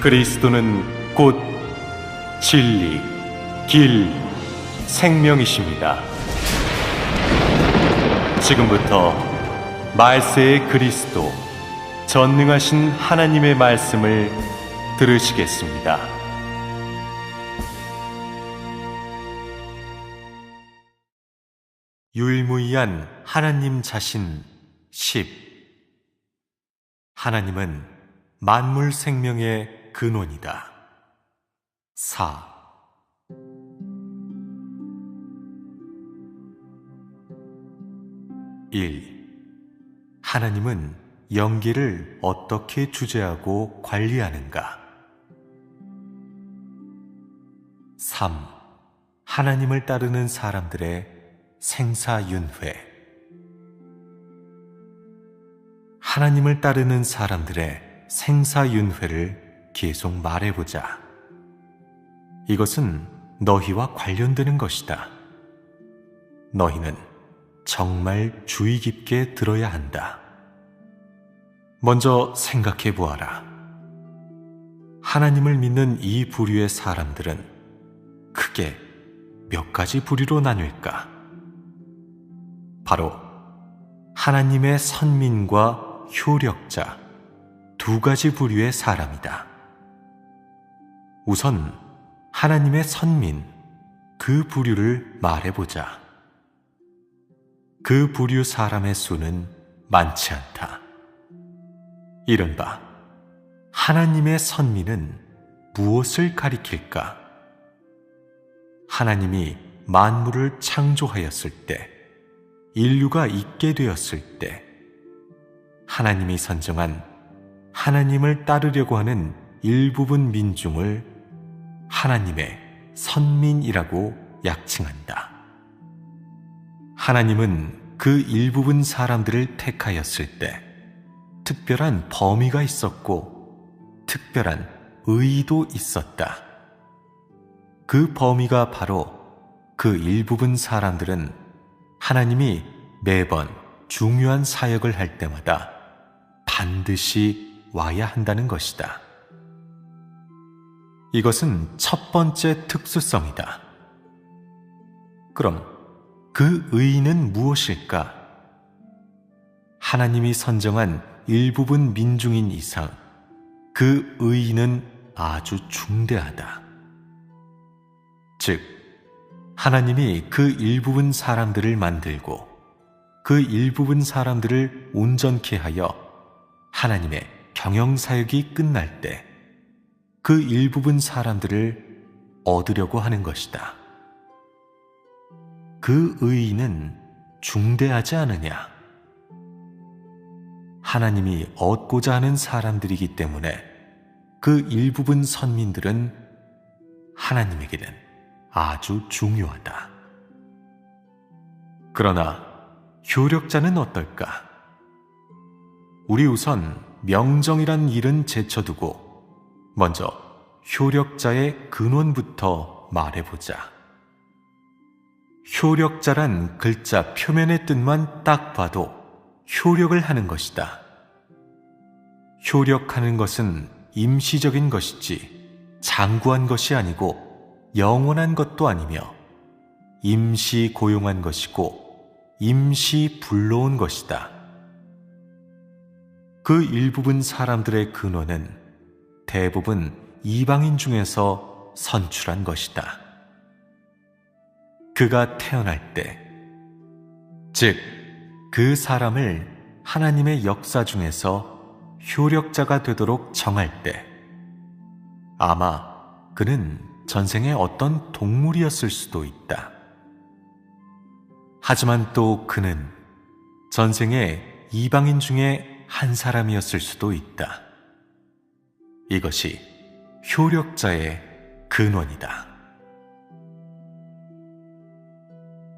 그리스도는 곧 진리, 길, 생명이십니다. 지금부터 말세의 그리스도, 전능하신 하나님의 말씀을 들으시겠습니다. 유일무이한 하나님 자신 10. 하나님은 만물 생명의 근원이다. 4. 하나님은 영계를 어떻게 주재하고 관리하는가? 3. 하나님을 따르는 사람들의 생사윤회. 하나님을 따르는 사람들의 생사윤회를 계속 말해보자. 이것은 너희와 관련되는 것이다. 너희는 정말 주의 깊게 들어야 한다. 먼저 생각해 보아라. 하나님을 믿는 이 부류의 사람들은 크게 몇 가지 부류로 나뉠까? 바로 하나님의 선민과 효력자 두 가지 부류의 사람이다. 우선 하나님의 선민, 그 부류를 말해보자. 그 부류 사람의 수는 많지 않다. 이른바 하나님의 선민은 무엇을 가리킬까? 하나님이 만물을 창조하였을 때, 인류가 있게 되었을 때, 하나님이 선정한 하나님을 따르려고 하는 일부분 민중을 하나님의 선민이라고 약칭한다. 하나님은 그 일부분 사람들을 택하였을 때 특별한 범위가 있었고 특별한 의의도 있었다. 그 범위가 바로 그 일부분 사람들은 하나님이 매번 중요한 사역을 할 때마다 반드시 와야 한다는 것이다. 이것은 첫 번째 특수성이다. 그럼 그 의의는 무엇일까? 하나님이 선정한 일부분 민중인 이상 그 의의는 아주 중대하다. 즉, 하나님이 그 일부분 사람들을 만들고 그 일부분 사람들을 온전케 하여 하나님의 경영사역이 끝날 때 그 일부분 사람들을 얻으려고 하는 것이다. 그 의의는 중대하지 않으냐? 하나님이 얻고자 하는 사람들이기 때문에 그 일부분 선민들은 하나님에게는 아주 중요하다. 그러나 효력자는 어떨까? 우리 우선 명정이란 일은 제쳐두고 먼저 효력자의 근원부터 말해보자. 효력자란 글자 표면의 뜻만 딱 봐도 효력을 하는 것이다. 효력하는 것은 임시적인 것이지 장구한 것이 아니고 영원한 것도 아니며 임시 고용한 것이고 임시 불러온 것이다. 그 일부분 사람들의 근원은 대부분 이방인 중에서 선출한 것이다. 그가 태어날 때, 즉 그 사람을 하나님의 역사 중에서 효력자가 되도록 정할 때, 아마 그는 전생에 어떤 동물이었을 수도 있다. 하지만 또 그는 전생에 이방인 중에 한 사람이었을 수도 있다. 이것이 효력자의 근원이다.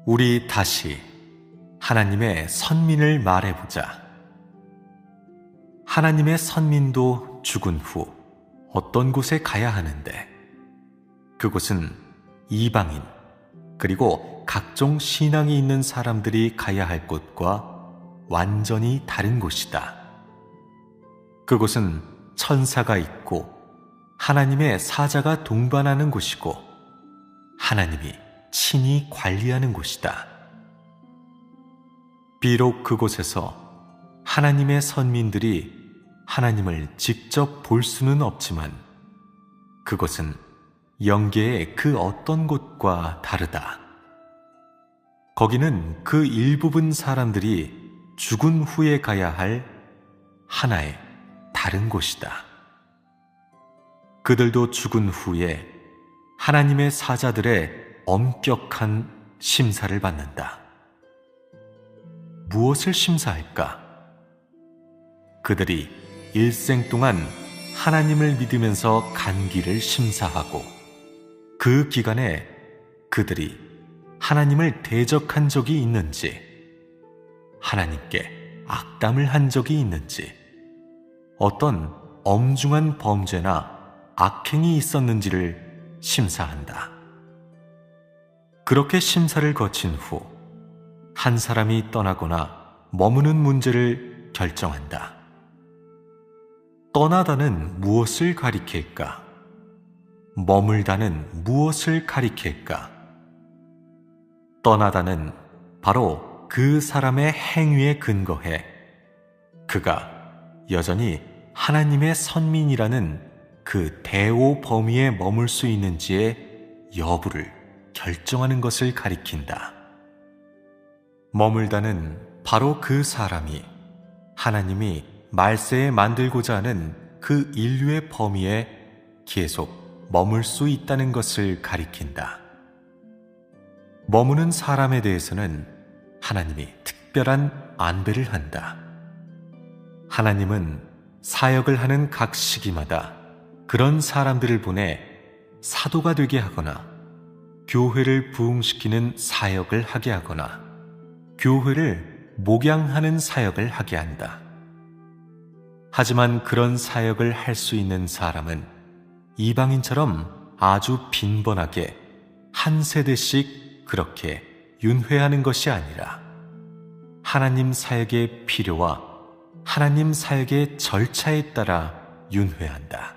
우리 다시 하나님의 선민을 말해보자. 하나님의 선민도 죽은 후 어떤 곳에 가야 하는데, 그곳은 이방인 그리고 각종 신앙이 있는 사람들이 가야 할 곳과 완전히 다른 곳이다. 그곳은 천사가 있고 하나님의 사자가 동반하는 곳이고 하나님이 친히 관리하는 곳이다. 비록 그곳에서 하나님의 선민들이 하나님을 직접 볼 수는 없지만 그곳은 영계의 그 어떤 곳과 다르다. 거기는 그 일부분 사람들이 죽은 후에 가야 할 하나의 다른 곳이다. 그들도 죽은 후에 하나님의 사자들의 엄격한 심사를 받는다. 무엇을 심사할까? 그들이 일생 동안 하나님을 믿으면서 간 길을 심사하고 그 기간에 그들이 하나님을 대적한 적이 있는지, 하나님께 악담을 한 적이 있는지, 어떤 엄중한 범죄나 악행이 있었는지를 심사한다. 그렇게 심사를 거친 후 한 사람이 떠나거나 머무는 문제를 결정한다. 떠나다는 무엇을 가리킬까? 머물다는 무엇을 가리킬까? 떠나다는 바로 그 사람의 행위에 근거해 그가 여전히 하나님의 선민이라는 그 대오 범위에 머물 수 있는지의 여부를 결정하는 것을 가리킨다. 머물다는 바로 그 사람이 하나님이 말세에 만들고자 하는 그 인류의 범위에 계속 머물 수 있다는 것을 가리킨다. 머무는 사람에 대해서는 하나님이 특별한 안배를 한다. 하나님은 사역을 하는 각 시기마다 그런 사람들을 보내 사도가 되게 하거나 교회를 부흥시키는 사역을 하게 하거나 교회를 목양하는 사역을 하게 한다. 하지만 그런 사역을 할 수 있는 사람은 이방인처럼 아주 빈번하게 한 세대씩 그렇게 윤회하는 것이 아니라 하나님 사역의 필요와 하나님 사역의 절차에 따라 윤회한다.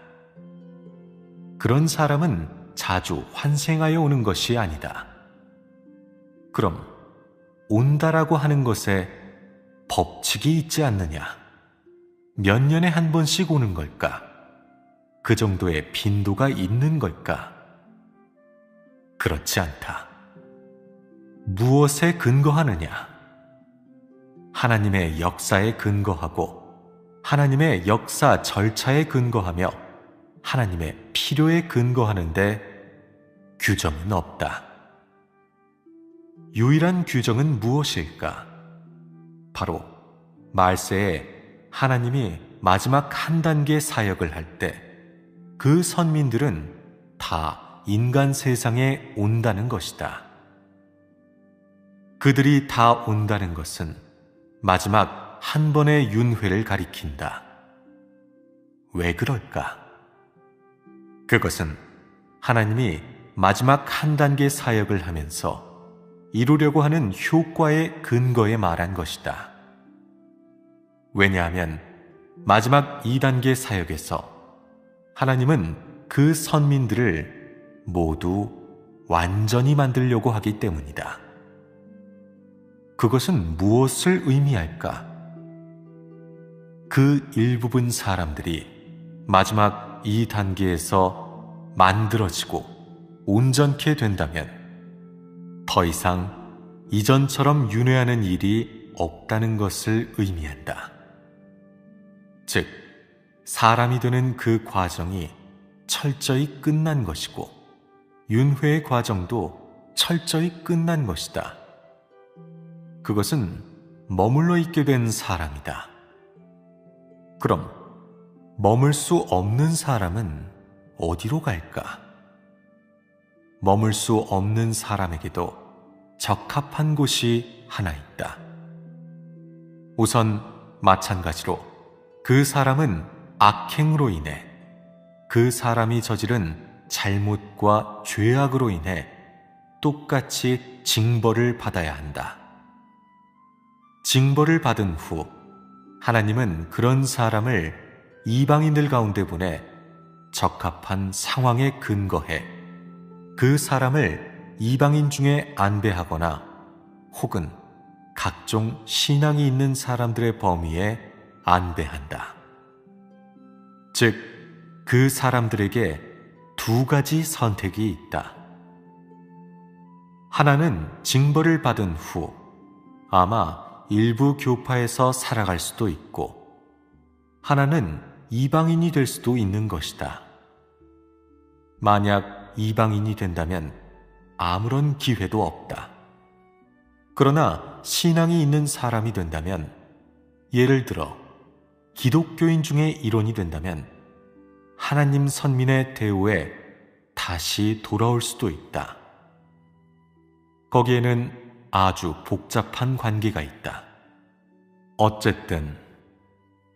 그런 사람은 자주 환생하여 오는 것이 아니다. 그럼 온다라고 하는 것에 법칙이 있지 않느냐? 몇 년에 한 번씩 오는 걸까? 그 정도의 빈도가 있는 걸까? 그렇지 않다. 무엇에 근거하느냐? 하나님의 역사에 근거하고 하나님의 역사 절차에 근거하며 하나님의 필요에 근거하는데 규정은 없다. 유일한 규정은 무엇일까? 바로 말세에 하나님이 마지막 한 단계 사역을 할 때 그 선민들은 다 인간 세상에 온다는 것이다. 그들이 다 온다는 것은 마지막 한 번의 윤회를 가리킨다. 왜 그럴까? 그것은 하나님이 마지막 한 단계 사역을 하면서 이루려고 하는 효과의 근거에 말한 것이다. 왜냐하면 마지막 2단계 사역에서 하나님은 그 선민들을 모두 완전히 만들려고 하기 때문이다. 그것은 무엇을 의미할까? 그 일부분 사람들이 마지막 2단계에서 만들어지고 온전케 된다면 더 이상 이전처럼 윤회하는 일이 없다는 것을 의미한다. 즉, 사람이 되는 그 과정이 철저히 끝난 것이고 윤회의 과정도 철저히 끝난 것이다. 그것은 머물러 있게 된 사람이다. 그럼 머물 수 없는 사람은 어디로 갈까? 머물 수 없는 사람에게도 적합한 곳이 하나 있다. 우선 마찬가지로 그 사람은 악행으로 인해 그 사람이 저지른 잘못과 죄악으로 인해 똑같이 징벌을 받아야 한다. 징벌을 받은 후 하나님은 그런 사람을 이방인들 가운데 보내 적합한 상황에 근거해 그 사람을 이방인 중에 안배하거나 혹은 각종 신앙이 있는 사람들의 범위에 안배한다. 즉, 그 사람들에게 두 가지 선택이 있다. 하나는 징벌을 받은 후 아마 일부 교파에서 살아갈 수도 있고, 하나는 이방인이 될 수도 있는 것이다. 만약 이방인이 된다면 아무런 기회도 없다. 그러나 신앙이 있는 사람이 된다면, 예를 들어 기독교인 중에 일원이 된다면 하나님 선민의 대우에 다시 돌아올 수도 있다. 거기에는 아주 복잡한 관계가 있다. 어쨌든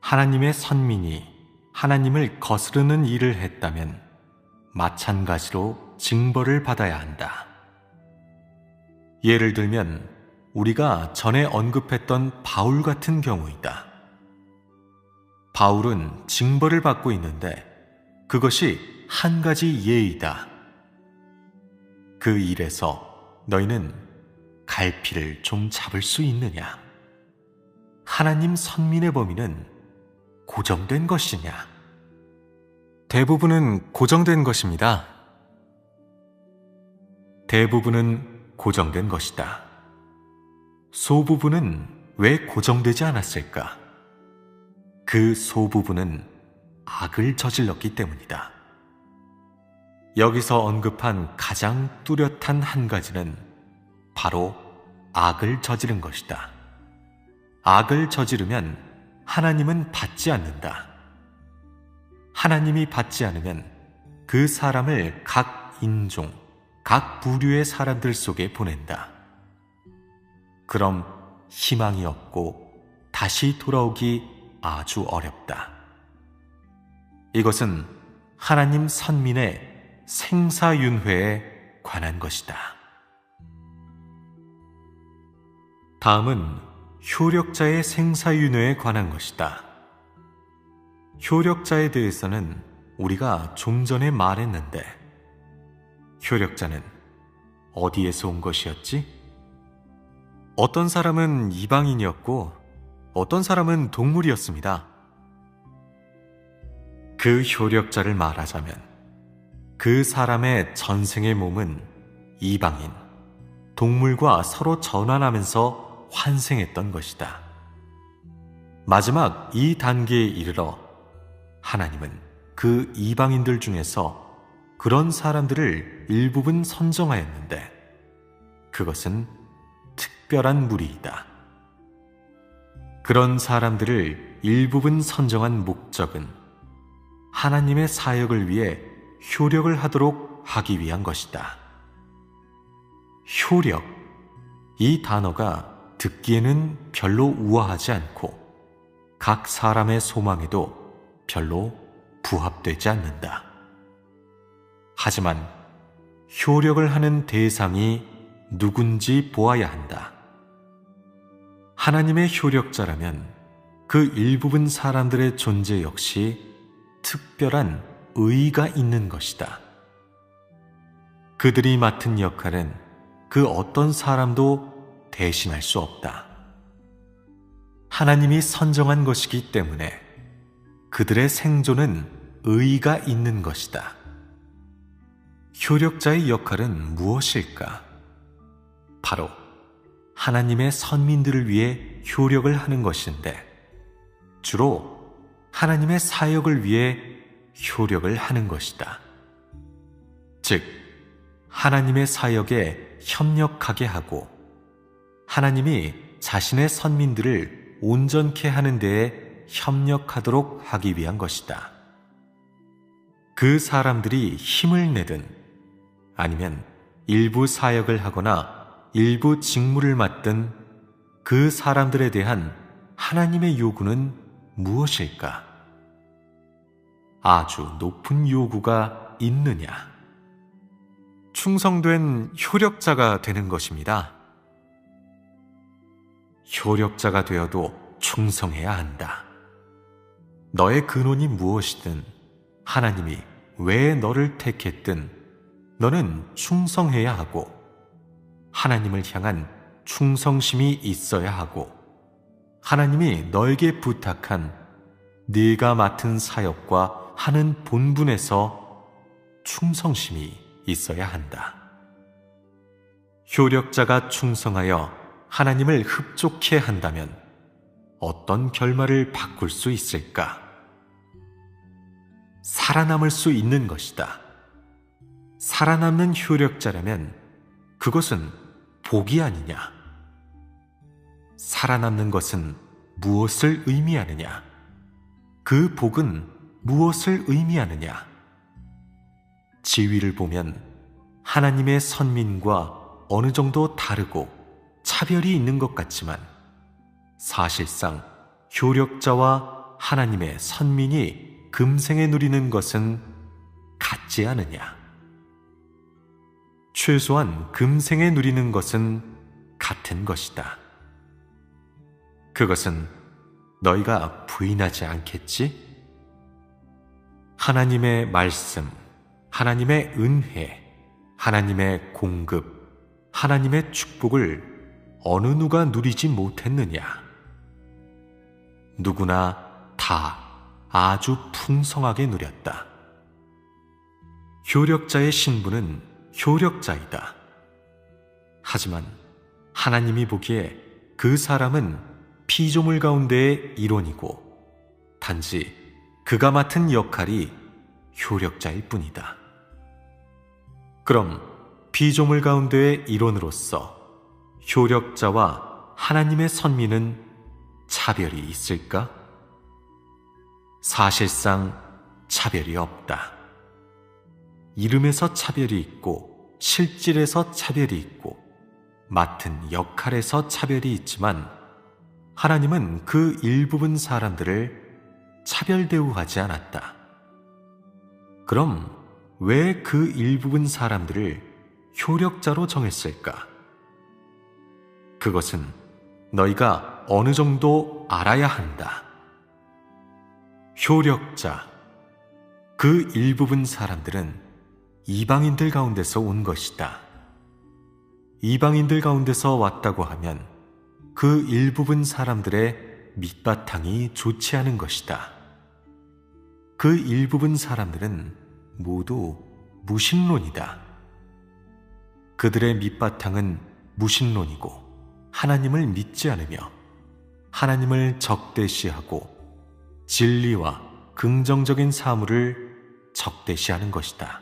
하나님의 선민이 하나님을 거스르는 일을 했다면 마찬가지로 징벌을 받아야 한다. 예를 들면 우리가 전에 언급했던 바울 같은 경우이다. 바울은 징벌을 받고 있는데 그것이 한 가지 예이다. 그 일에서 너희는 갈피를 좀 잡을 수 있느냐? 하나님 선민의 범위는 고정된 것이냐? 대부분은 고정된 것입니다. 대부분은 고정된 것이다. 소부분은 왜 고정되지 않았을까? 그 소부분은 악을 저질렀기 때문이다. 여기서 언급한 가장 뚜렷한 한 가지는 바로 악을 저지른 것이다. 악을 저지르면 하나님은 받지 않는다. 하나님이 받지 않으면 그 사람을 각 인종, 각 부류의 사람들 속에 보낸다. 그럼 희망이 없고 다시 돌아오기 아주 어렵다. 이것은 하나님 선민의 생사윤회에 관한 것이다. 다음은 효력자의 생사윤회에 관한 것이다. 효력자에 대해서는 우리가 좀 전에 말했는데, 효력자는 어디에서 온 것이었지? 어떤 사람은 이방인이었고 어떤 사람은 동물이었습니다. 그 효력자를 말하자면 그 사람의 전생의 몸은 이방인, 동물과 서로 전환하면서 환생했던 것이다. 마지막 이 단계에 이르러 하나님은 그 이방인들 중에서 그런 사람들을 일부분 선정하였는데 그것은 특별한 무리이다. 그런 사람들을 일부분 선정한 목적은 하나님의 사역을 위해 효력을 하도록 하기 위한 것이다. 효력, 이 단어가 듣기에는 별로 우아하지 않고 각 사람의 소망에도 별로 부합되지 않는다. 하지만 효력을 하는 대상이 누군지 보아야 한다. 하나님의 효력자라면 그 일부분 사람들의 존재 역시 특별한 의의가 있는 것이다. 그들이 맡은 역할은 그 어떤 사람도 대신할 수 없다. 하나님이 선정한 것이기 때문에 그들의 생존은 의의가 있는 것이다. 효력자의 역할은 무엇일까? 바로 하나님의 선민들을 위해 효력을 하는 것인데, 주로 하나님의 사역을 위해 효력을 하는 것이다. 즉, 하나님의 사역에 협력하게 하고 하나님이 자신의 선민들을 온전케 하는 데에 협력하도록 하기 위한 것이다. 그 사람들이 힘을 내든 아니면 일부 사역을 하거나 일부 직무를 맡든 그 사람들에 대한 하나님의 요구는 무엇일까? 아주 높은 요구가 있느냐? 충성된 효력자가 되는 것입니다. 효력자가 되어도 충성해야 한다. 너의 근원이 무엇이든 하나님이 왜 너를 택했든 너는 충성해야 하고 하나님을 향한 충성심이 있어야 하고 하나님이 너에게 부탁한 네가 맡은 사역과 하는 본분에서 충성심이 있어야 한다. 효력자가 충성하여 하나님을 흡족해 한다면 어떤 결말을 바꿀 수 있을까? 살아남을 수 있는 것이다. 살아남는 효력자라면 그것은 복이 아니냐? 살아남는 것은 무엇을 의미하느냐? 그 복은 무엇을 의미하느냐? 지위를 보면 하나님의 선민과 어느 정도 다르고 차별이 있는 것 같지만 사실상 효력자와 하나님의 선민이 금생에 누리는 것은 같지 않으냐? 최소한 금생에 누리는 것은 같은 것이다. 그것은 너희가 부인하지 않겠지? 하나님의 말씀, 하나님의 은혜, 하나님의 공급, 하나님의 축복을 어느 누가 누리지 못했느냐? 누구나 다 아주 풍성하게 누렸다. 효력자의 신분은 효력자이다. 하지만 하나님이 보기에 그 사람은 피조물 가운데의 일원이고 단지 그가 맡은 역할이 효력자일 뿐이다. 그럼 피조물 가운데의 일원으로서 효력자와 하나님의 선민은 차별이 있을까? 사실상 차별이 없다. 이름에서 차별이 있고 실질에서 차별이 있고 맡은 역할에서 차별이 있지만 하나님은 그 일부분 사람들을 차별 대우하지 않았다. 그럼 왜 그 일부분 사람들을 효력자로 정했을까? 그것은 너희가 어느 정도 알아야 한다. 효력자, 그 일부분 사람들은 이방인들 가운데서 온 것이다. 이방인들 가운데서 왔다고 하면 그 일부분 사람들의 밑바탕이 좋지 않은 것이다. 그 일부분 사람들은 모두 무신론이다. 그들의 밑바탕은 무신론이고 하나님을 믿지 않으며 하나님을 적대시하고 진리와 긍정적인 사물을 적대시하는 것이다.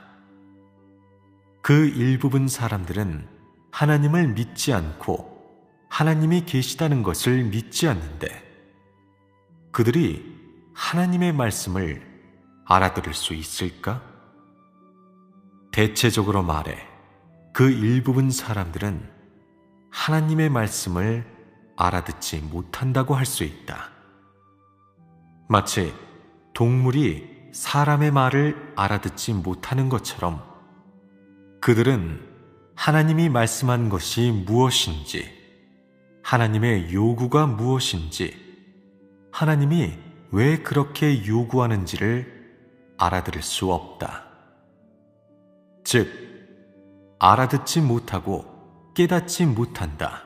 그 일부분 사람들은 하나님을 믿지 않고 하나님이 계시다는 것을 믿지 않는데 그들이 하나님의 말씀을 알아들을 수 있을까? 대체적으로 말해 그 일부분 사람들은 하나님의 말씀을 알아듣지 못한다고 할 수 있다. 마치 동물이 사람의 말을 알아듣지 못하는 것처럼 그들은 하나님이 말씀한 것이 무엇인지, 하나님의 요구가 무엇인지, 하나님이 왜 그렇게 요구하는지를 알아들을 수 없다. 즉, 알아듣지 못하고 깨닫지 못한다.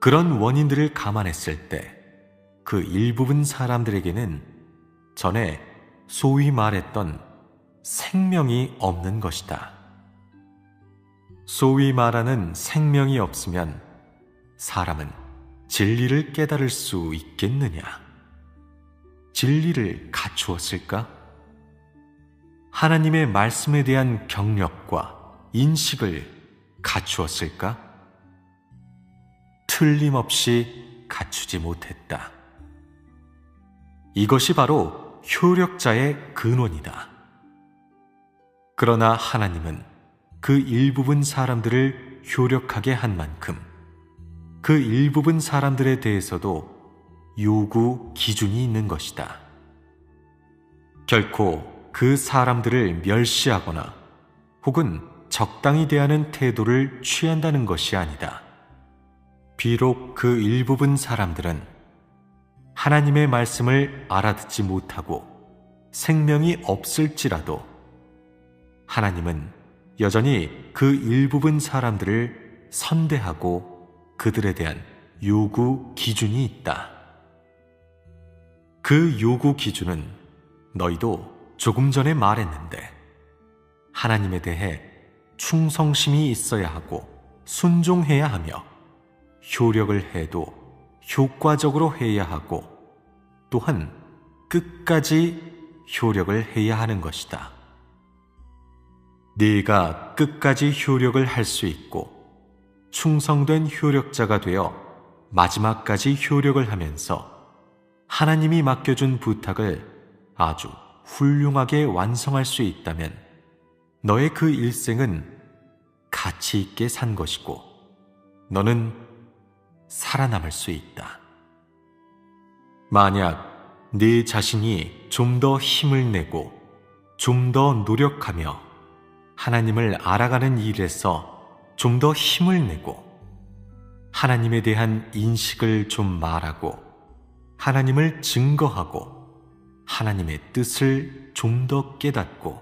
그런 원인들을 감안했을 때 그 일부분 사람들에게는 전에 소위 말했던 생명이 없는 것이다. 소위 말하는 생명이 없으면 사람은 진리를 깨달을 수 있겠느냐? 진리를 갖추었을까? 하나님의 말씀에 대한 경력과 인식을 갖추었을까? 틀림없이 갖추지 못했다. 이것이 바로 효력자의 근원이다. 그러나 하나님은 그 일부분 사람들을 효력하게 한 만큼 그 일부분 사람들에 대해서도 요구 기준이 있는 것이다. 결코 그 사람들을 멸시하거나 혹은 적당히 대하는 태도를 취한다는 것이 아니다. 비록 그 일부분 사람들은 하나님의 말씀을 알아듣지 못하고 생명이 없을지라도 하나님은 여전히 그 일부분 사람들을 선대하고 그들에 대한 요구 기준이 있다. 그 요구 기준은 너희도 조금 전에 말했는데 하나님에 대해 충성심이 있어야 하고 순종해야 하며 효력을 해도 효과적으로 해야 하고 또한 끝까지 효력을 해야 하는 것이다. 네가 끝까지 효력을 할 수 있고 충성된 효력자가 되어 마지막까지 효력을 하면서 하나님이 맡겨준 부탁을 아주 훌륭하게 완성할 수 있다면 너의 그 일생은 가치 있게 산 것이고 너는 살아남을 수 있다. 만약 네 자신이 좀 더 힘을 내고 좀 더 노력하며 하나님을 알아가는 일에서 좀 더 힘을 내고 하나님에 대한 인식을 좀 말하고 하나님을 증거하고 하나님의 뜻을 좀 더 깨닫고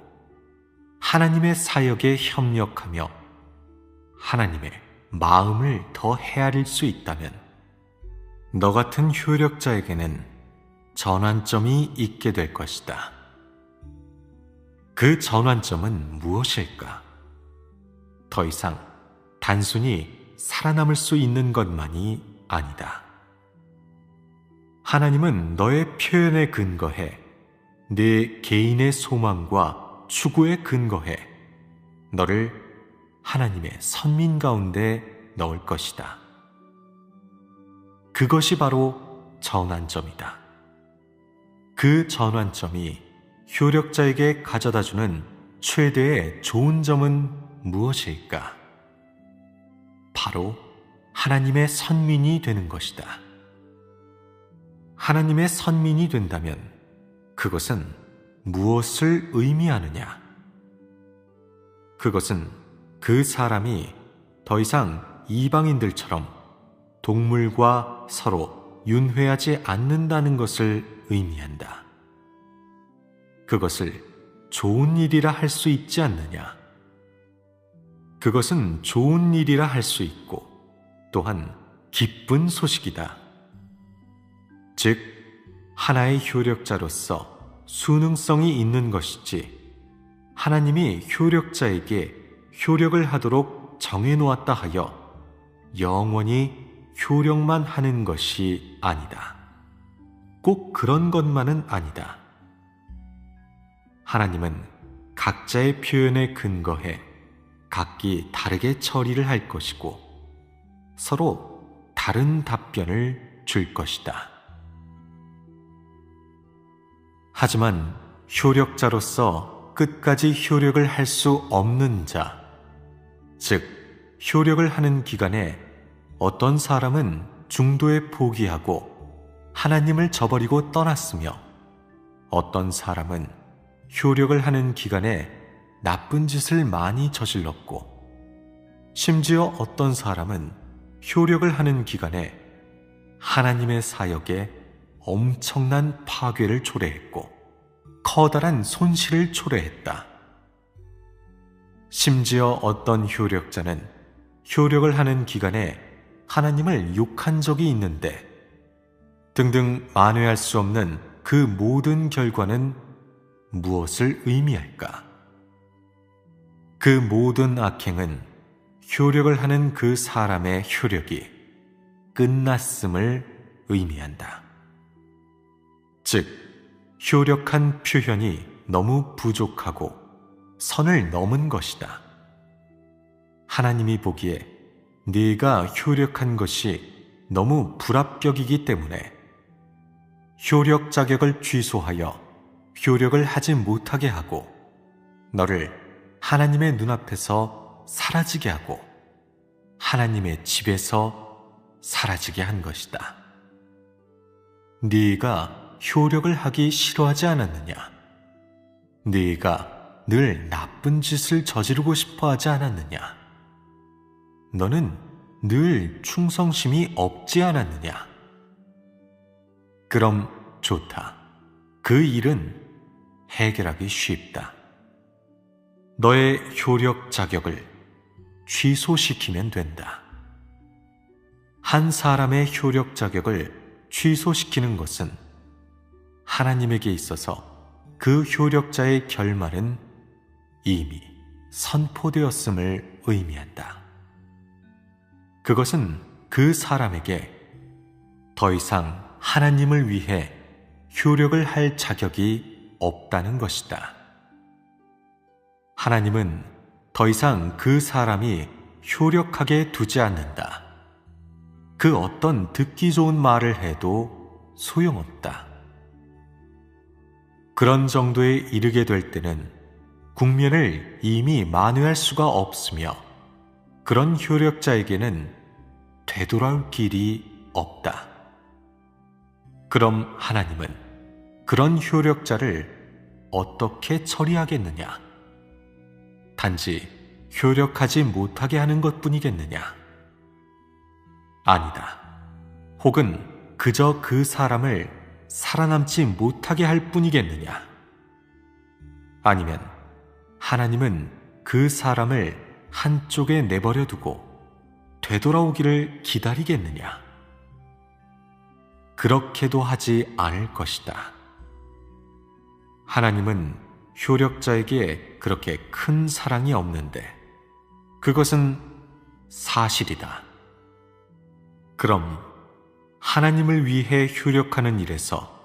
하나님의 사역에 협력하며 하나님의 마음을 더 헤아릴 수 있다면 너 같은 효력자에게는 전환점이 있게 될 것이다. 그 전환점은 무엇일까? 더 이상 단순히 살아남을 수 있는 것만이 아니다. 하나님은 너의 표현에 근거해 네 개인의 소망과 추구에 근거해 너를 하나님의 선민 가운데 넣을 것이다. 그것이 바로 전환점이다. 그 전환점이 효력자에게 가져다주는 최대의 좋은 점은 무엇일까? 바로 하나님의 선민이 되는 것이다. 하나님의 선민이 된다면 그것은 무엇을 의미하느냐? 그것은 그 사람이 더 이상 이방인들처럼 동물과 서로 윤회하지 않는다는 것을 의미한다. 그것을 좋은 일이라 할 수 있지 않느냐? 그것은 좋은 일이라 할 수 있고 또한 기쁜 소식이다. 즉, 하나의 효력자로서 수능성이 있는 것이지 하나님이 효력자에게 효력을 하도록 정해놓았다 하여 영원히 효력만 하는 것이 아니다. 꼭 그런 것만은 아니다. 하나님은 각자의 표현에 근거해 각기 다르게 처리를 할 것이고 서로 다른 답변을 줄 것이다. 하지만 효력자로서 끝까지 효력을 할 수 없는 자, 즉 효력을 하는 기간에 어떤 사람은 중도에 포기하고 하나님을 저버리고 떠났으며 어떤 사람은 효력을 하는 기간에 나쁜 짓을 많이 저질렀고 심지어 어떤 사람은 효력을 하는 기간에 하나님의 사역에 엄청난 파괴를 초래했고 커다란 손실을 초래했다. 심지어 어떤 효력자는 효력을 하는 기간에 하나님을 욕한 적이 있는데 등등 만회할 수 없는 그 모든 결과는 무엇을 의미할까? 그 모든 악행은 효력을 하는 그 사람의 효력이 끝났음을 의미한다. 즉, 효력한 표현이 너무 부족하고 선을 넘은 것이다. 하나님이 보기에 네가 효력한 것이 너무 불합격이기 때문에 효력 자격을 취소하여 효력을 하지 못하게 하고 너를 하나님의 눈앞에서 사라지게 하고 하나님의 집에서 사라지게 한 것이다. 네가 효력을 하기 싫어하지 않았느냐? 네가 늘 나쁜 짓을 저지르고 싶어 하지 않았느냐? 너는 늘 충성심이 없지 않았느냐? 그럼 좋다. 그 일은 해결하기 쉽다. 너의 효력 자격을 취소시키면 된다. 한 사람의 효력 자격을 취소시키는 것은 하나님에게 있어서 그 효력자의 결말은 이미 선포되었음을 의미한다. 그것은 그 사람에게 더 이상 하나님을 위해 효력을 할 자격이 없다는 것이다. 하나님은 더 이상 그 사람이 효력하게 두지 않는다. 그 어떤 듣기 좋은 말을 해도 소용없다. 그런 정도에 이르게 될 때는 국면을 이미 만회할 수가 없으며 그런 효력자에게는 되돌아올 길이 없다. 그럼 하나님은 그런 효력자를 어떻게 처리하겠느냐? 단지 효력하지 못하게 하는 것뿐이겠느냐? 아니다. 혹은 그저 그 사람을 살아남지 못하게 할 뿐이겠느냐? 아니면 하나님은 그 사람을 한쪽에 내버려 두고 되돌아오기를 기다리겠느냐? 그렇게도 하지 않을 것이다. 하나님은 효력자에게 그렇게 큰 사랑이 없는데 그것은 사실이다. 그럼 하나님을 위해 효력하는 일에서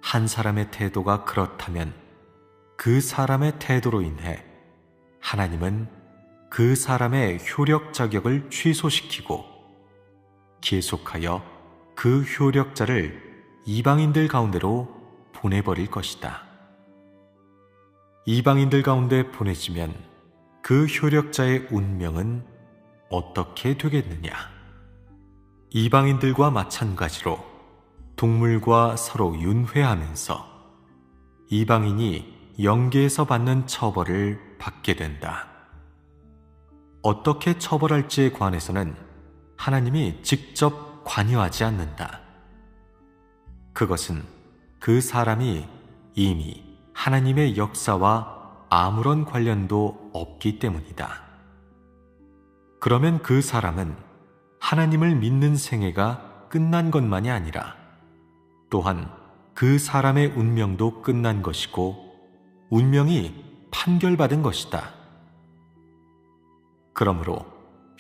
한 사람의 태도가 그렇다면 그 사람의 태도로 인해 하나님은 그 사람의 효력 자격을 취소시키고 계속하여 그 효력자를 이방인들 가운데로 보내버릴 것이다. 이방인들 가운데 보내지면 그 효력자의 운명은 어떻게 되겠느냐? 이방인들과 마찬가지로 동물과 서로 윤회하면서 이방인이 영계에서 받는 처벌을 받게 된다. 어떻게 처벌할지에 관해서는 하나님이 직접 관여하지 않는다. 그것은 그 사람이 이미 하나님의 역사와 아무런 관련도 없기 때문이다. 그러면 그 사람은 하나님을 믿는 생애가 끝난 것만이 아니라 또한 그 사람의 운명도 끝난 것이고 운명이 판결받은 것이다. 그러므로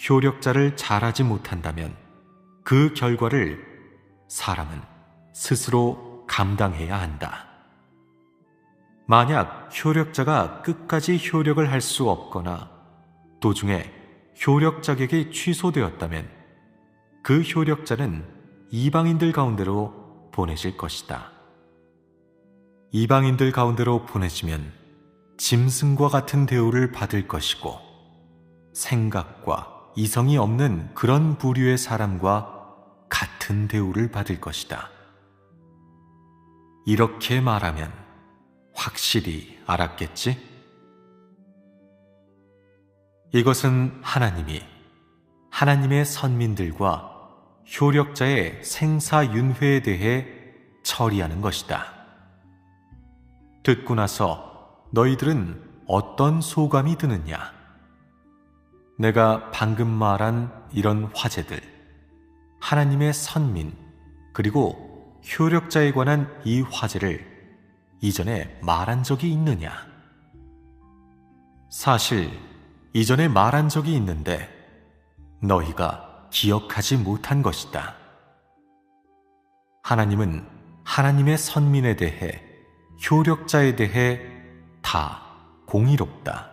효력자를 잘하지 못한다면 그 결과를 사람은 스스로 감당해야 한다. 만약 효력자가 끝까지 효력을 할 수 없거나 도중에 효력 자격이 취소되었다면 그 효력자는 이방인들 가운데로 보내질 것이다. 이방인들 가운데로 보내지면 짐승과 같은 대우를 받을 것이고 생각과 이성이 없는 그런 부류의 사람과 같은 대우를 받을 것이다. 이렇게 말하면 확실히 알았겠지? 이것은 하나님이 하나님의 선민들과 효력자의 생사윤회에 대해 처리하는 것이다. 듣고 나서 너희들은 어떤 소감이 드느냐? 내가 방금 말한 이런 화제들, 하나님의 선민, 그리고 효력자에 관한 이 화제를 이전에 말한 적이 있느냐? 사실 이전에 말한 적이 있는데 너희가 기억하지 못한 것이다. 하나님은 하나님의 선민에 대해 효력자에 대해 다 공의롭다.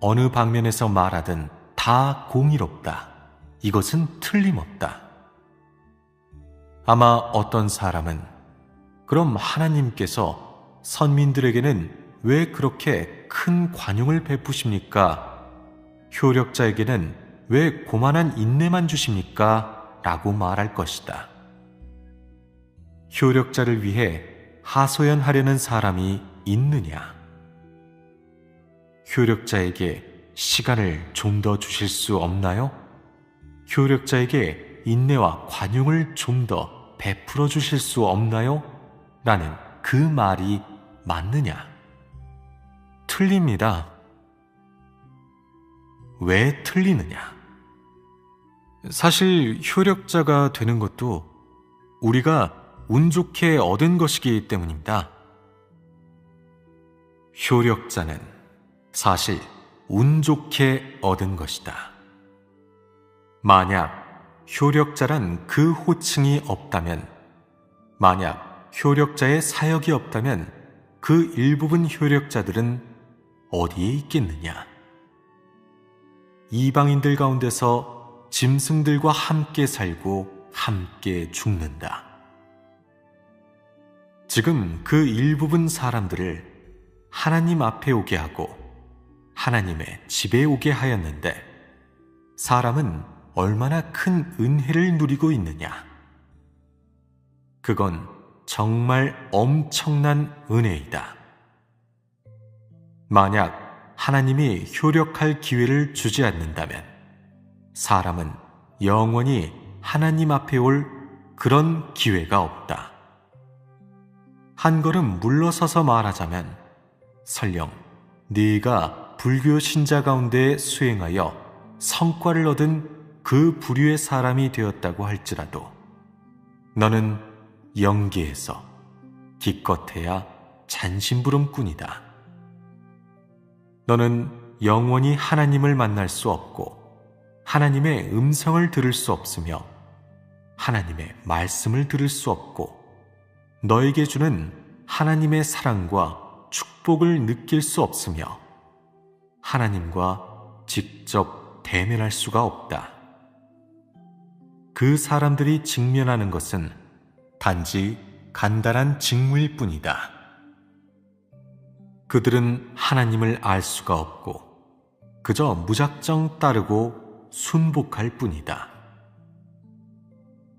어느 방면에서 말하든 다 공의롭다. 이것은 틀림없다. 아마 어떤 사람은 그럼 하나님께서 선민들에게는 왜 그렇게 큰 관용을 베푸십니까? 효력자에게는 왜 고만한 인내만 주십니까? 라고 말할 것이다. 효력자를 위해 하소연하려는 사람이 있느냐? 효력자에게 시간을 좀 더 주실 수 없나요? 효력자에게 인내와 관용을 좀 더 베풀어 주실 수 없나요? 라는 그 말이 맞느냐? 틀립니다. 왜 틀리느냐? 사실 효력자가 되는 것도 우리가 운 좋게 얻은 것이기 때문입니다. 효력자는 사실 운 좋게 얻은 것이다. 만약 효력자란 그 호칭이 없다면, 만약 효력자의 사역이 없다면 그 일부분 효력자들은 어디에 있겠느냐? 이방인들 가운데서 짐승들과 함께 살고 함께 죽는다. 지금 그 일부분 사람들을 하나님 앞에 오게 하고 하나님의 집에 오게 하였는데, 사람은 얼마나 큰 은혜를 누리고 있느냐? 그건 정말 엄청난 은혜이다. 만약 하나님이 효력할 기회를 주지 않는다면 사람은 영원히 하나님 앞에 올 그런 기회가 없다. 한 걸음 물러서서 말하자면, 설령 네가 불교 신자 가운데 수행하여 성과를 얻은 그 부류의 사람이 되었다고 할지라도 너는 영계에서 기껏해야 잔심부름꾼이다. 너는 영원히 하나님을 만날 수 없고 하나님의 음성을 들을 수 없으며 하나님의 말씀을 들을 수 없고 너에게 주는 하나님의 사랑과 축복을 느낄 수 없으며 하나님과 직접 대면할 수가 없다. 그 사람들이 직면하는 것은 단지 간단한 직무일 뿐이다. 그들은 하나님을 알 수가 없고 그저 무작정 따르고 순복할 뿐이다.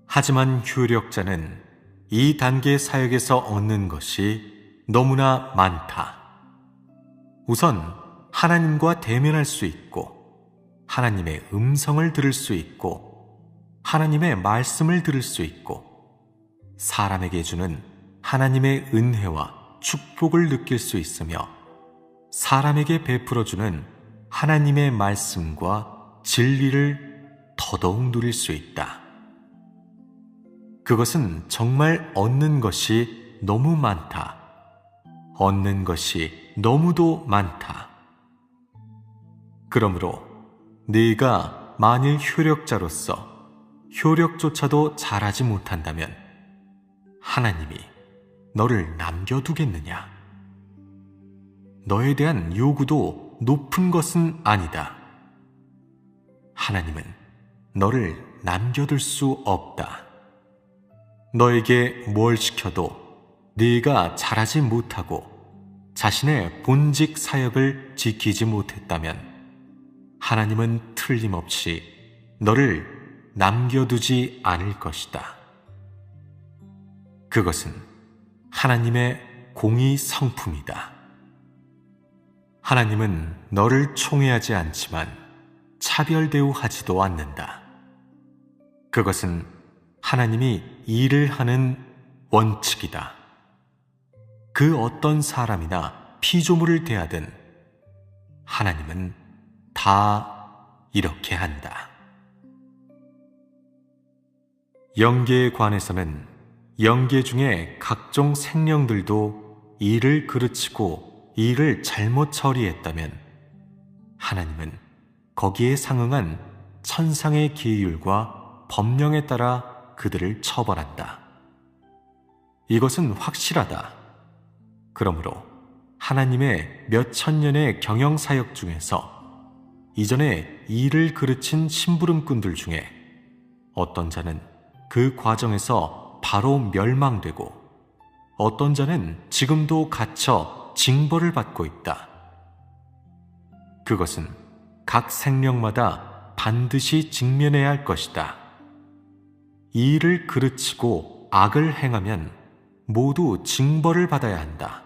하지만 효력자는 이 단계 사역에서 얻는 것이 너무나 많다. 우선 하나님과 대면할 수 있고 하나님의 음성을 들을 수 있고 하나님의 말씀을 들을 수 있고 사람에게 주는 하나님의 은혜와 축복을 느낄 수 있으며 사람에게 베풀어주는 하나님의 말씀과 진리를 더더욱 누릴 수 있다. 그것은 정말 얻는 것이 너무 많다. 얻는 것이 너무도 많다. 그러므로 네가 만일 효력자로서 효력조차도 잘하지 못한다면 하나님이 너를 남겨두겠느냐? 너에 대한 요구도 높은 것은 아니다. 하나님은 너를 남겨둘 수 없다. 너에게 뭘 시켜도 네가 잘하지 못하고 자신의 본직 사역을 지키지 못했다면 하나님은 틀림없이 너를 남겨두지 않을 것이다. 그것은 하나님의 공의 성품이다. 하나님은 너를 총애하지 않지만 차별 대우하지도 않는다. 그것은 하나님이 일을 하는 원칙이다. 그 어떤 사람이나 피조물을 대하든 하나님은 다 이렇게 한다. 영계에 관해서는 영계 중에 각종 생령들도 일을 그르치고 일을 잘못 처리했다면 하나님은 거기에 상응한 천상의 기율과 법령에 따라 그들을 처벌한다. 이것은 확실하다. 그러므로 하나님의 몇천 년의 경영사역 중에서 이전에 일을 그르친 심부름꾼들 중에 어떤 자는 그 과정에서 바로 멸망되고 어떤 자는 지금도 갇혀 징벌을 받고 있다. 그것은 각 생명마다 반드시 직면해야 할 것이다. 일을 그르치고 악을 행하면 모두 징벌을 받아야 한다.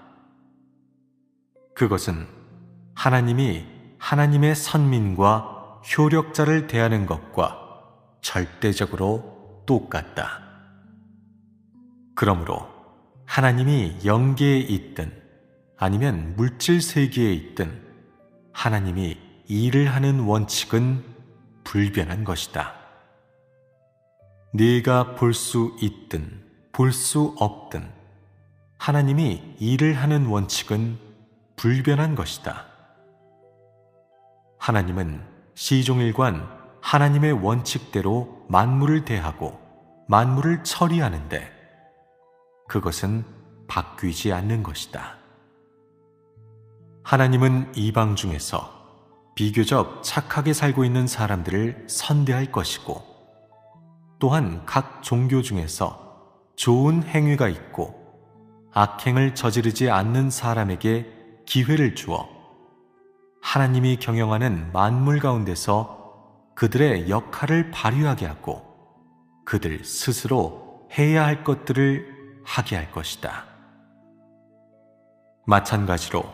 그것은 하나님이 하나님의 선민과 효력자를 대하는 것과 절대적으로 똑같다. 그러므로 하나님이 영계에 있든 아니면 물질 세계에 있든 하나님이 일을 하는 원칙은 불변한 것이다. 네가 볼 수 있든 볼 수 없든 하나님이 일을 하는 원칙은 불변한 것이다. 하나님은 시종일관 하나님의 원칙대로 만물을 대하고 만물을 처리하는데 그것은 바뀌지 않는 것이다. 하나님은 이방 중에서 비교적 착하게 살고 있는 사람들을 선대할 것이고 또한 각 종교 중에서 좋은 행위가 있고 악행을 저지르지 않는 사람에게 기회를 주어 하나님이 경영하는 만물 가운데서 그들의 역할을 발휘하게 하고 그들 스스로 해야 할 것들을 하게 할 것이다. 마찬가지로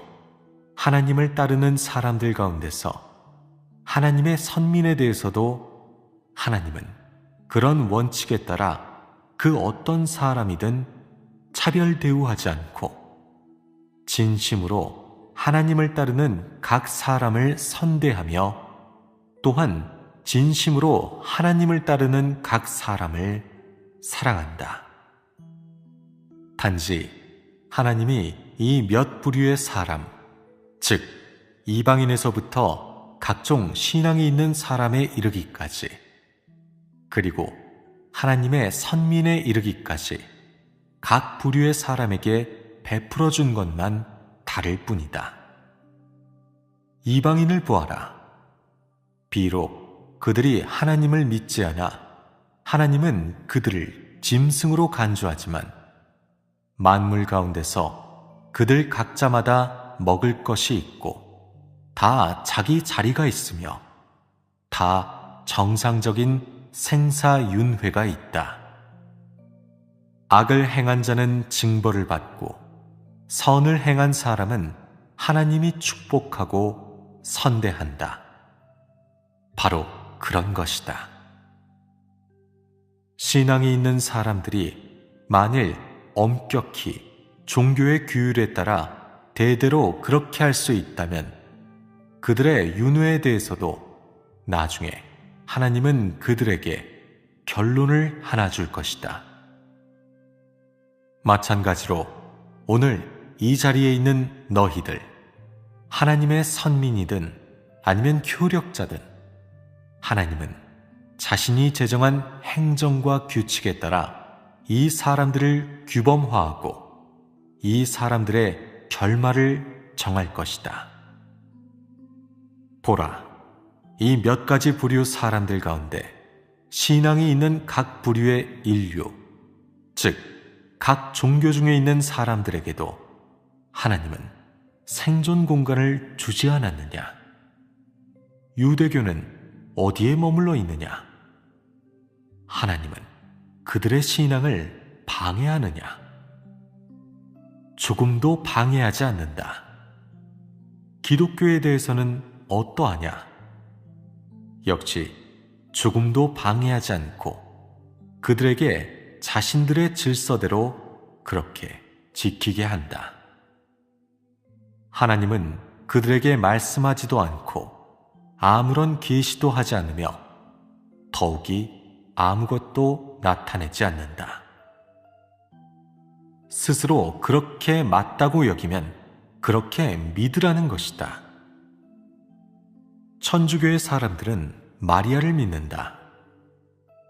하나님을 따르는 사람들 가운데서 하나님의 선민에 대해서도 하나님은 그런 원칙에 따라 그 어떤 사람이든 차별 대우하지 않고 진심으로 하나님을 따르는 각 사람을 선대하며 또한 진심으로 하나님을 따르는 각 사람을 사랑한다. 단지 하나님이 이 몇 부류의 사람, 즉 이방인에서부터 각종 신앙이 있는 사람에 이르기까지 그리고 하나님의 선민에 이르기까지 각 부류의 사람에게 베풀어 준 것만 다를 뿐이다. 이방인을 보아라. 비록 그들이 하나님을 믿지 않아 하나님은 그들을 짐승으로 간주하지만 만물 가운데서 그들 각자마다 먹을 것이 있고 다 자기 자리가 있으며 다 정상적인 생사윤회가 있다. 악을 행한 자는 징벌을 받고 선을 행한 사람은 하나님이 축복하고 선대한다. 바로 그런 것이다. 신앙이 있는 사람들이 만일 엄격히 종교의 규율에 따라 대대로 그렇게 할 수 있다면 그들의 윤회에 대해서도 나중에 하나님은 그들에게 결론을 하나 줄 것이다. 마찬가지로 오늘 이 자리에 있는 너희들, 하나님의 선민이든 아니면 효력자든 하나님은 자신이 제정한 행정과 규칙에 따라 이 사람들을 규범화하고 이 사람들의 결말을 정할 것이다. 보라, 이 몇 가지 부류 사람들 가운데 신앙이 있는 각 부류의 인류, 즉 각 종교 중에 있는 사람들에게도 하나님은 생존 공간을 주지 않았느냐? 유대교는 어디에 머물러 있느냐? 하나님은 그들의 신앙을 방해하느냐? 조금도 방해하지 않는다. 기독교에 대해서는 어떠하냐? 역시 조금도 방해하지 않고 그들에게 자신들의 질서대로 그렇게 지키게 한다. 하나님은 그들에게 말씀하지도 않고 아무런 계시도 하지 않으며 더욱이 아무것도 나타내지 않는다. 스스로 그렇게 맞다고 여기면 그렇게 믿으라는 것이다. 천주교의 사람들은 마리아를 믿는다.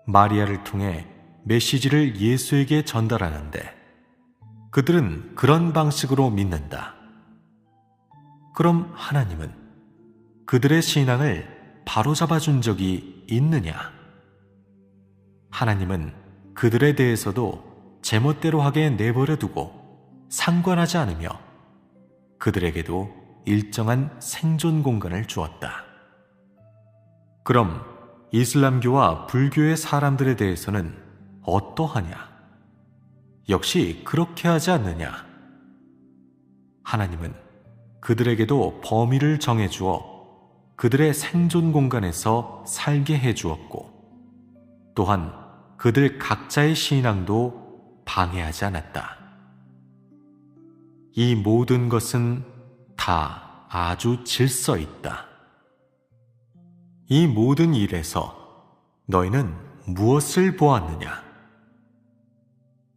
마리아를 통해 메시지를 예수에게 전달하는데 그들은 그런 방식으로 믿는다. 그럼 하나님은 그들의 신앙을 바로잡아 준 적이 있느냐? 하나님은 그들에 대해서도 제멋대로 하게 내버려 두고 상관하지 않으며 그들에게도 일정한 생존 공간을 주었다. 그럼 이슬람교와 불교의 사람들에 대해서는 어떠하냐? 역시 그렇게 하지 않느냐? 하나님은 그들에게도 범위를 정해주어 그들의 생존 공간에서 살게 해주었고 또한 그들 각자의 신앙도 방해하지 않았다. 이 모든 것은 다 아주 질서 있다. 이 모든 일에서 너희는 무엇을 보았느냐?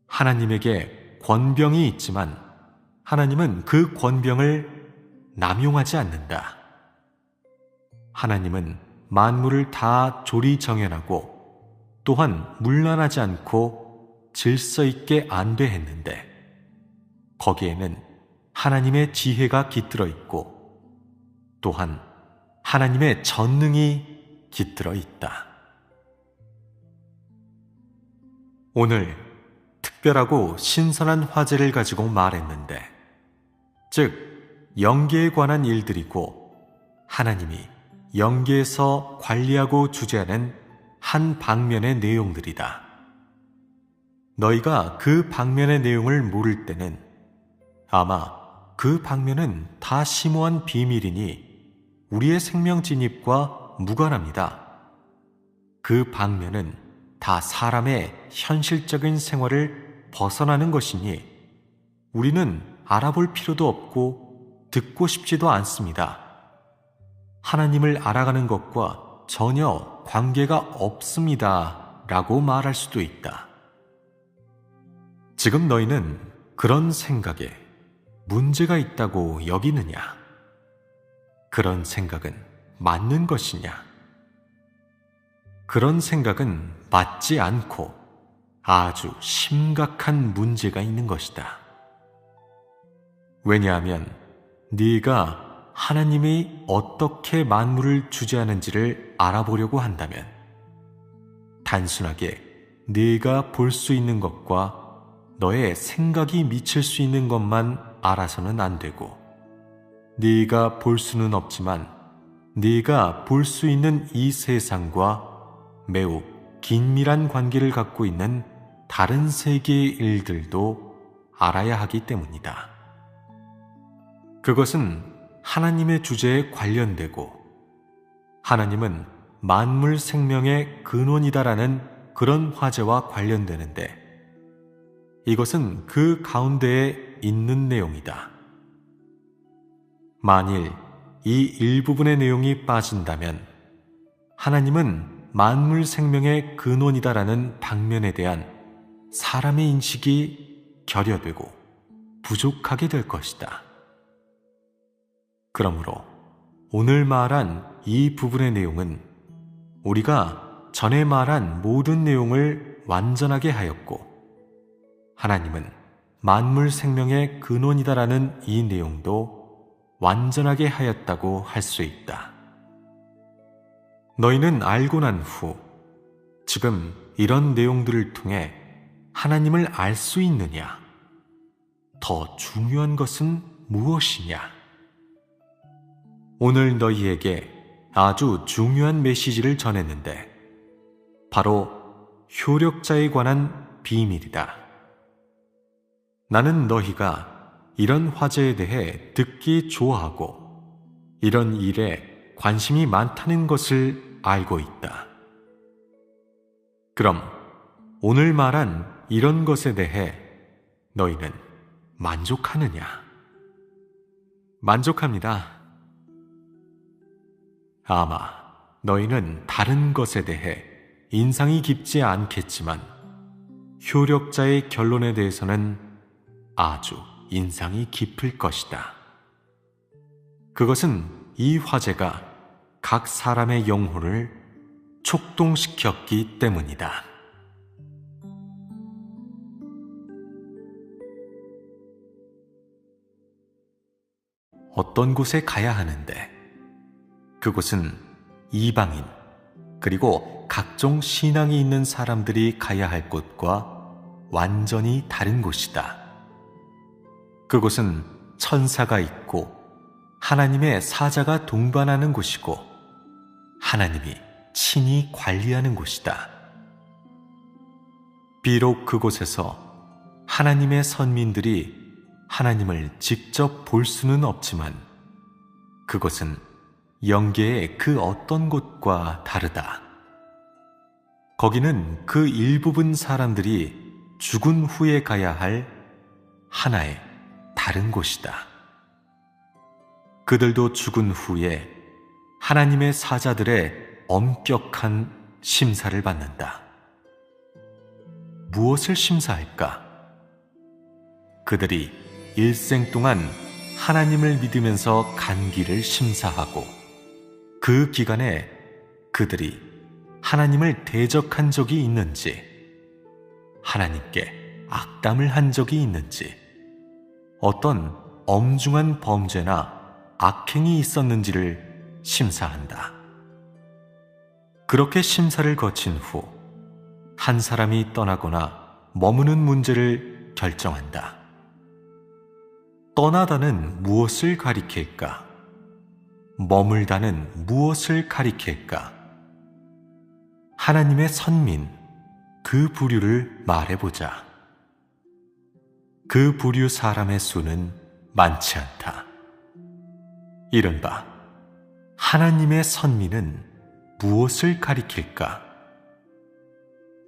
하나님에게 권병이 있지만 하나님은 그 권병을 남용하지 않는다. 하나님은 만물을 다 조리정연하고 또한 문란하지 않고 질서 있게 안배했는데 거기에는 하나님의 지혜가 깃들어 있고 또한 하나님의 전능이 깃들어 있다. 오늘 특별하고 신선한 화제를 가지고 말했는데, 즉 영계에 관한 일들이고 하나님이 영계에서 관리하고 주재하는 한 방면의 내용들이다. 너희가 그 방면의 내용을 모를 때는 아마 그 방면은 다 심오한 비밀이니 우리의 생명 진입과 무관합니다. 그 방면은 다 사람의 현실적인 생활을 벗어나는 것이니 우리는 알아볼 필요도 없고 듣고 싶지도 않습니다. 하나님을 알아가는 것과 전혀 관계가 없습니다 라고 말할 수도 있다. 지금 너희는 그런 생각에 문제가 있다고 여기느냐? 그런 생각은 맞는 것이냐? 그런 생각은 맞지 않고 아주 심각한 문제가 있는 것이다. 왜냐하면 네가 하나님이 어떻게 만물을 주재하는지를 알아보려고 한다면 단순하게 네가 볼 수 있는 것과 너의 생각이 미칠 수 있는 것만 알아서는 안 되고 네가 볼 수는 없지만 네가 볼 수 있는 이 세상과 매우 긴밀한 관계를 갖고 있는 다른 세계의 일들도 알아야 하기 때문이다. 그것은 하나님의 주제에 관련되고 하나님은 만물 생명의 근원이다라는 그런 화제와 관련되는데 이것은 그 가운데에 있는 내용이다. 만일 이 일부분의 내용이 빠진다면 하나님은 만물 생명의 근원이다라는 방면에 대한 사람의 인식이 결여되고 부족하게 될 것이다. 그러므로 오늘 말한 이 부분의 내용은 우리가 전에 말한 모든 내용을 완전하게 하였고 하나님은 만물 생명의 근원이다라는 이 내용도 완전하게 하였다고 할 수 있다. 너희는 알고 난 후 지금 이런 내용들을 통해 하나님을 알 수 있느냐? 더 중요한 것은 무엇이냐? 오늘 너희에게 아주 중요한 메시지를 전했는데 바로 효력자에 관한 비밀이다. 나는 너희가 이런 화제에 대해 듣기 좋아하고 이런 일에 관심이 많다는 것을 알고 있다. 그럼 오늘 말한 이런 것에 대해 너희는 만족하느냐? 만족합니다. 아마 너희는 다른 것에 대해 인상이 깊지 않겠지만 효력자의 결론에 대해서는 아주 인상이 깊을 것이다. 그것은 이 화제가 각 사람의 영혼을 촉동시켰기 때문이다. 어떤 곳에 가야 하는데 그곳은 이방인 그리고 각종 신앙이 있는 사람들이 가야 할 곳과 완전히 다른 곳이다. 그곳은 천사가 있고 하나님의 사자가 동반하는 곳이고 하나님이 친히 관리하는 곳이다. 비록 그곳에서 하나님의 선민들이 하나님을 직접 볼 수는 없지만 그곳은 영계의 그 어떤 곳과 다르다. 거기는 그 일부분 사람들이 죽은 후에 가야 할 하나의 다른 곳이다. 그들도 죽은 후에 하나님의 사자들의 엄격한 심사를 받는다. 무엇을 심사할까? 그들이 일생 동안 하나님을 믿으면서 간 길을 심사하고, 그 기간에 그들이 하나님을 대적한 적이 있는지, 하나님께 악담을 한 적이 있는지, 어떤 엄중한 범죄나 악행이 있었는지를 심사한다. 그렇게 심사를 거친 후 한 사람이 떠나거나 머무는 문제를 결정한다. 떠나다는 무엇을 가리킬까? 머물다는 무엇을 가리킬까? 하나님의 선민, 그 부류를 말해보자. 그 부류 사람의 수는 많지 않다. 이른바 하나님의 선민은 무엇을 가리킬까?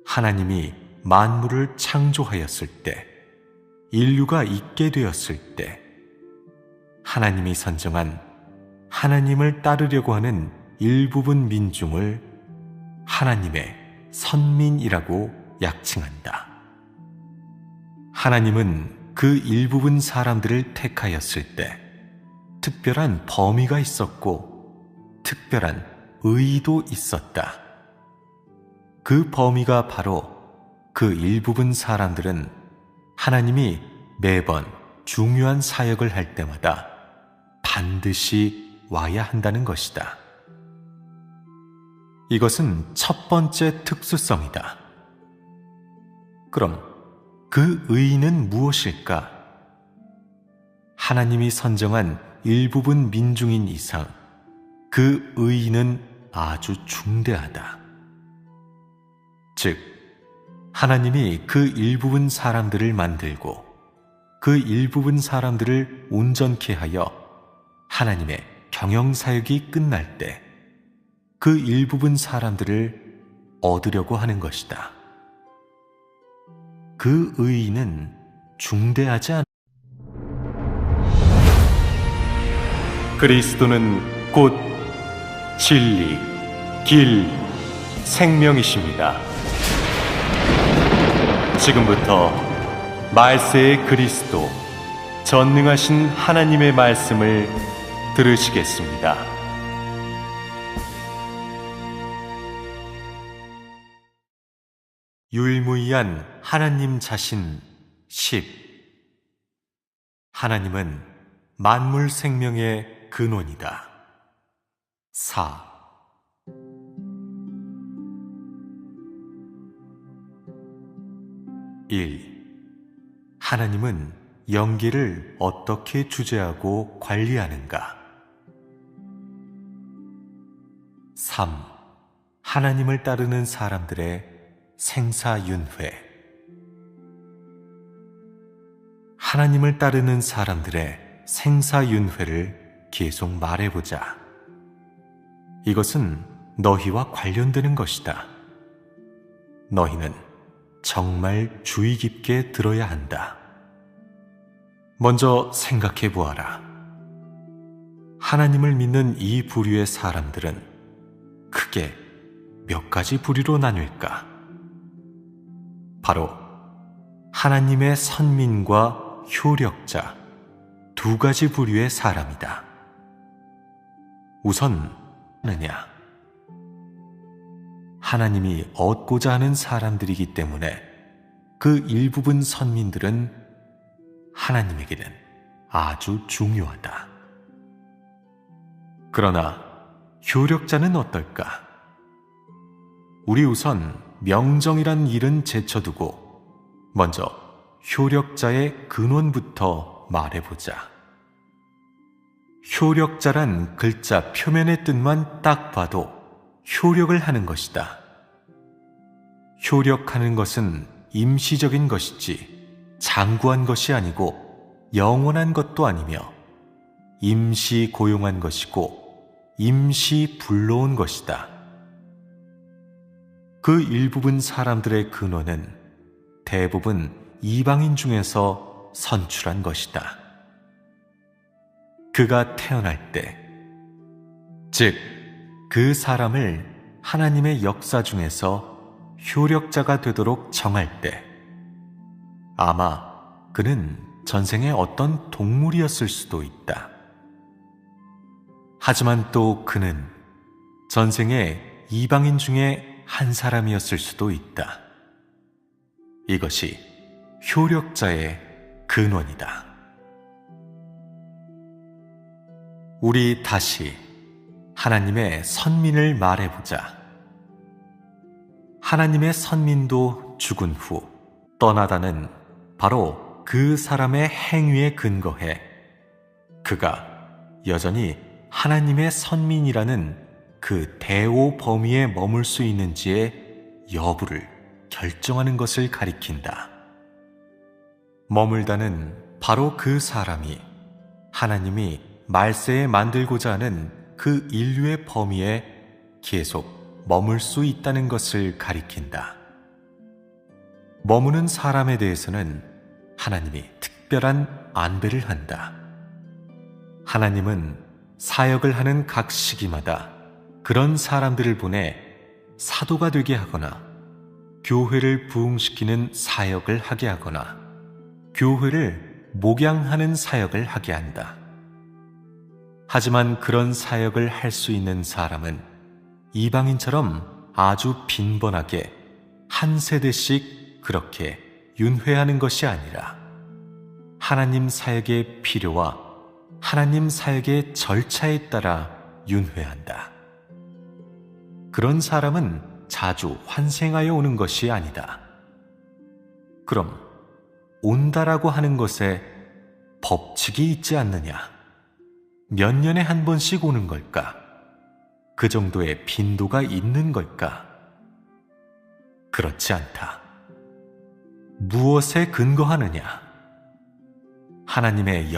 하나님이 만물을 창조하였을 때, 인류가 있게 되었을 때, 하나님이 선정한 하나님을 따르려고 하는 일부분 민중을 하나님의 선민이라고 약칭한다. 하나님은 그 일부분 사람들을 택하였을 때 특별한 범위가 있었고 특별한 의의도 있었다. 그 범위가 바로 그 일부분 사람들은 하나님이 매번 중요한 사역을 할 때마다 반드시 와야 한다는 것이다. 이것은 첫 번째 특수성이다. 그럼 그 의의는 무엇일까? 하나님이 선정한 일부분 민중인 이상 그 의의는 아주 중대하다. 즉, 하나님이 그 일부분 사람들을 만들고 그 일부분 사람들을 온전케 하여 하나님의 경영사역이 끝날 때 그 일부분 사람들을 얻으려고 하는 것이다. 그 의의는 중대하지 않다. 그리스도는 곧 진리, 길, 생명이십니다. 지금부터 말세의 그리스도, 전능하신 하나님의 말씀을 들으시겠습니다. 유일무이한 하나님 자신 10. 하나님은 만물 생명의 근원이다. 4. 하나님은 영계를 어떻게 주재하고 관리하는가? 3. 하나님을 따르는 사람들의 생사윤회. 하나님을 따르는 사람들의 생사윤회를 계속 말해보자. 이것은 너희와 관련되는 것이다. 너희는 정말 주의 깊게 들어야 한다. 먼저 생각해 보아라. 하나님을 믿는 이 부류의 사람들은 크게 몇 가지 부류로 나뉠까? 바로 하나님의 선민과 효력자 두 가지 부류의 사람이다. 우선 하느냐? 하나님이 얻고자 하는 사람들이기 때문에 그 일부분 선민들은 하나님에게는 아주 중요하다. 그러나 효력자는 어떨까? 우리 우선 명정이란 일은 제쳐두고 먼저 효력자의 근원부터 말해보자. 효력자란 글자 표면의 뜻만 딱 봐도 효력을 하는 것이다. 효력하는 것은 임시적인 것이지 장구한 것이 아니고 영원한 것도 아니며 임시 고용한 것이고 임시 불러온 것이다. 그 일부분 사람들의 근원은 대부분 이방인 중에서 선출한 것이다. 그가 태어날 때, 즉, 그 사람을 하나님의 역사 중에서 효력자가 되도록 정할 때, 아마 그는 전생에 어떤 동물이었을 수도 있다. 하지만 또 그는 전생에 이방인 중에 한 사람이었을 수도 있다. 이것이 효력자의 근원이다. 우리 다시 하나님의 선민을 말해보자. 하나님의 선민도 죽은 후 떠나다는 바로 그 사람의 행위에 근거해 그가 여전히 하나님의 선민이라는 그 대오 범위에 머물 수 있는지의 여부를 결정하는 것을 가리킨다. 머물다는 바로 그 사람이 하나님이 말세에 만들고자 하는 그 인류의 범위에 계속 머물 수 있다는 것을 가리킨다. 머무는 사람에 대해서는 하나님이 특별한 안배를 한다. 하나님은 사역을 하는 각 시기마다 그런 사람들을 보내 사도가 되게 하거나 교회를 부흥시키는 사역을 하게 하거나 교회를 목양하는 사역을 하게 한다. 하지만 그런 사역을 할 수 있는 사람은 이방인처럼 아주 빈번하게 한 세대씩 그렇게 윤회하는 것이 아니라 하나님 사역의 필요와 하나님 사역의 절차에 따라 윤회한다. 그런 사람은 자주 환생하여 오는 것이 아니다. 그럼 온다라고 하는 것에 법칙이 있지 않느냐? 몇 년에 한 번씩 오는 걸까? 그 정도의 빈도가 있는 걸까? 그렇지 않다. 무엇에 근거하느냐? 하나님의